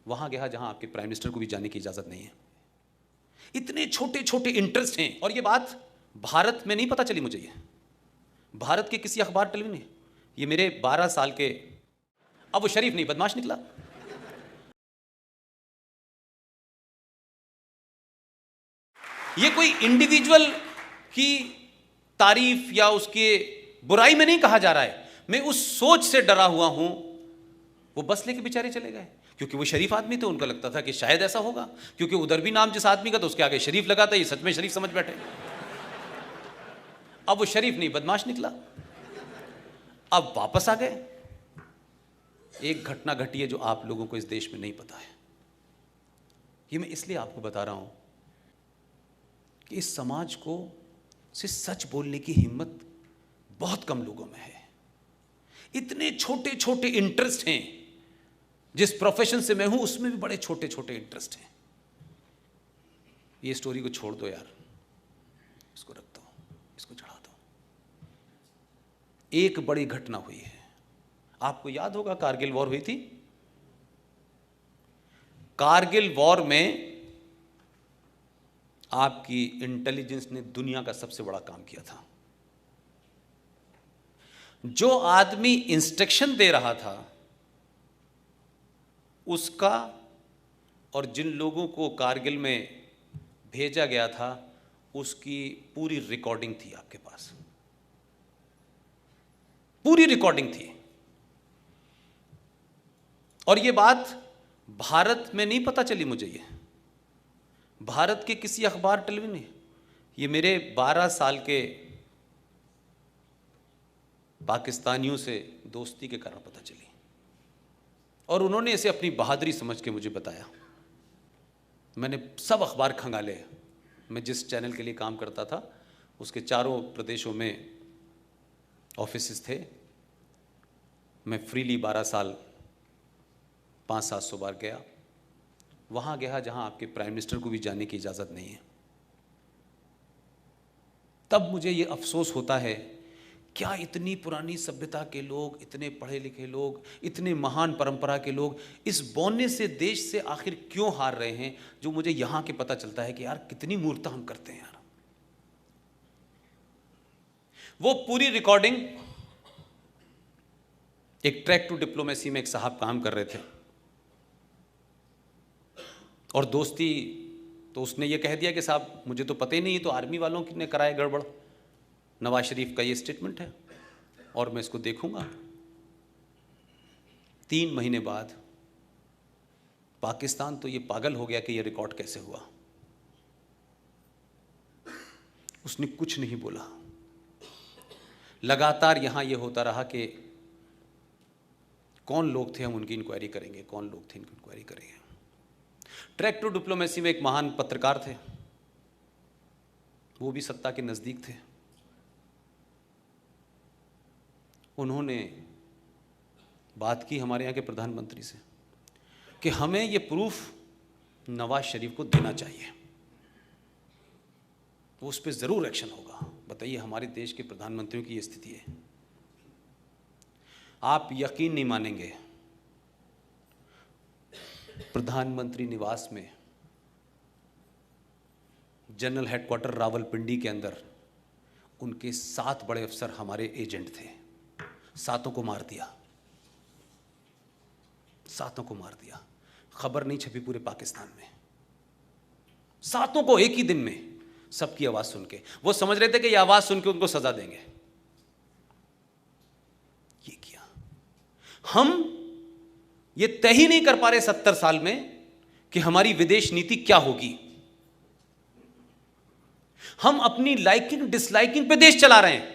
वहां गया जहां आपके प्राइम मिनिस्टर को भी जाने की इजाजत नहीं है। इतने छोटे छोटे इंटरेस्ट हैं। और ये बात भारत में नहीं पता चली मुझे, ये भारत के किसी अखबार टेलीविजन ने, ये मेरे 12 साल के, अब वो शरीफ नहीं बदमाश निकला। ये कोई इंडिविजुअल की तारीफ या उसके बुराई में नहीं कहा जा रहा है, मैं उस सोच से डरा हुआ हूं। वो बस लेके बेचारे चले गए क्योंकि वो शरीफ आदमी थे, उनको लगता था कि शायद ऐसा होगा, क्योंकि उधर भी नाम जिस आदमी का तो उसके आगे शरीफ लगा था, ये सच में शरीफ समझ बैठे। अब वो शरीफ नहीं बदमाश निकला, अब वापस आ गए। एक घटना घटी है जो आप लोगों को इस देश में नहीं पता है। ये मैं इसलिए आपको बता रहा हूं कि इस समाज को से सच बोलने की हिम्मत बहुत कम लोगों में है। इतने छोटे छोटे इंटरेस्ट हैं, जिस प्रोफेशन से मैं हूं उसमें भी बड़े छोटे छोटे इंटरेस्ट हैं। ये स्टोरी को छोड़ दो यार, इसको रख दो, इसको चढ़ा दो। एक बड़ी घटना हुई है, आपको याद होगा कारगिल वॉर हुई थी। कारगिल वॉर में आपकी इंटेलिजेंस ने दुनिया का सबसे बड़ा काम किया था। जो आदमी इंस्ट्रक्शन दे रहा था उसका और जिन लोगों को कारगिल में भेजा गया था उसकी पूरी रिकॉर्डिंग थी आपके पास, पूरी रिकॉर्डिंग थी। और ये बात भारत में नहीं पता चली मुझे, ये भारत के किसी अखबार टेलीविजन ने, ये मेरे 12 साल के पाकिस्तानियों से दोस्ती के कारण पता चली। और उन्होंने इसे अपनी बहादुरी समझ के मुझे बताया। मैंने सब अखबार खंगाले। मैं जिस चैनल के लिए काम करता था उसके चारों प्रदेशों में ऑफिसेस थे। मैं फ्रीली 12 साल 500-700 बार गया। वहाँ गया जहाँ आपके प्राइम मिनिस्टर को भी जाने की इजाज़त नहीं है। तब मुझे ये अफसोस होता है, क्या इतनी पुरानी सभ्यता के लोग, इतने पढ़े लिखे लोग, इतने महान परंपरा के लोग इस बौने से देश से आखिर क्यों हार रहे हैं। जो मुझे यहाँ के पता चलता है कि यार कितनी मूर्खता हम करते हैं यार। वो पूरी रिकॉर्डिंग, एक ट्रैक टू डिप्लोमेसी में एक साहब काम कर रहे थे और दोस्ती, तो उसने ये कह दिया कि साहब मुझे तो पता ही नहीं, तो आर्मी वालों ने कराया गड़बड़। नवाज शरीफ का ये स्टेटमेंट है और मैं इसको देखूंगा। 3 महीने बाद पाकिस्तान तो ये पागल हो गया कि ये रिकॉर्ड कैसे हुआ। उसने कुछ नहीं बोला। लगातार यहां ये होता रहा कि कौन लोग थे, हम उनकी इंक्वायरी करेंगे, कौन लोग थे इनकी इंक्वायरी करेंगे। ट्रैक टू डिप्लोमेसी में एक महान पत्रकार थे, वो भी सत्ता के नजदीक थे। उन्होंने बात की हमारे यहाँ के प्रधानमंत्री से कि हमें ये प्रूफ नवाज शरीफ को देना चाहिए, तो उस पर जरूर एक्शन होगा। बताइए, हमारे देश के प्रधानमंत्रियों की ये स्थिति है। आप यकीन नहीं मानेंगे, प्रधानमंत्री निवास में जनरल हेडक्वार्टर रावलपिंडी के अंदर उनके 7 बड़े अफसर हमारे एजेंट थे। 7 को मार दिया, 7 को मार दिया। खबर नहीं छपी पूरे पाकिस्तान में। 7 को एक ही दिन में, सबकी आवाज सुन के। वो समझ रहे थे कि ये आवाज सुन के उनको सजा देंगे। ये किया। हम ये तय ही नहीं कर पा रहे 70 साल में कि हमारी विदेश नीति क्या होगी। हम अपनी लाइकिंग डिसलाइकिंग पे देश चला रहे हैं।